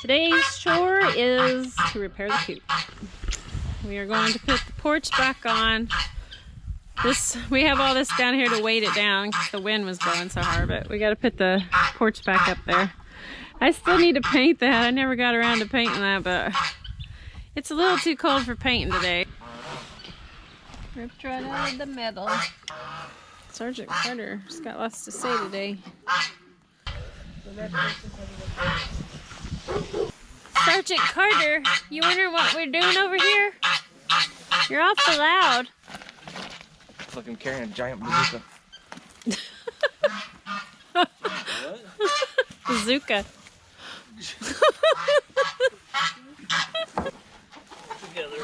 Today's chore is to repair the coop. We are going to put the porch back on. We have all this down here to weight it down because the wind was blowing so hard, but we got to put the porch back up there. I still need to paint that. I never got around to painting that, but it's a little too cold for painting today. Ripped right out of the metal. Sergeant Carter's got lots to say today. Sergeant Carter, you wondering what we're doing over here? You're awful loud. It's like I'm carrying a giant bazooka. Bazooka. Together.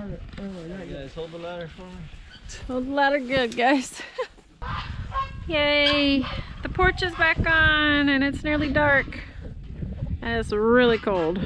You guys hold the ladder for me. Hold the ladder good, guys. Yay! The porch is back on and it's nearly dark. And it's really cold.